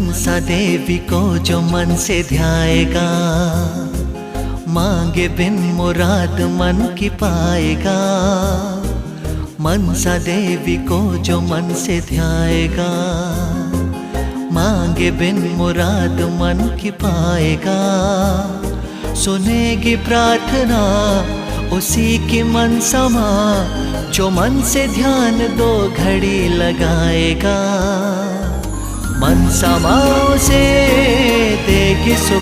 मनसा देवी को जो मन से ध्याएगा, मांगे बिन मुराद मन की पाएगा। मनसा देवी को जो मन से ध्याएगा, मांगे बिन मुराद मन की पाएगा। सुनेगी प्रार्थना उसी की मनसा माँ, जो मन से ध्यान 2 घड़ी लगाएगा। मनसा माँ उसे देगी सुख।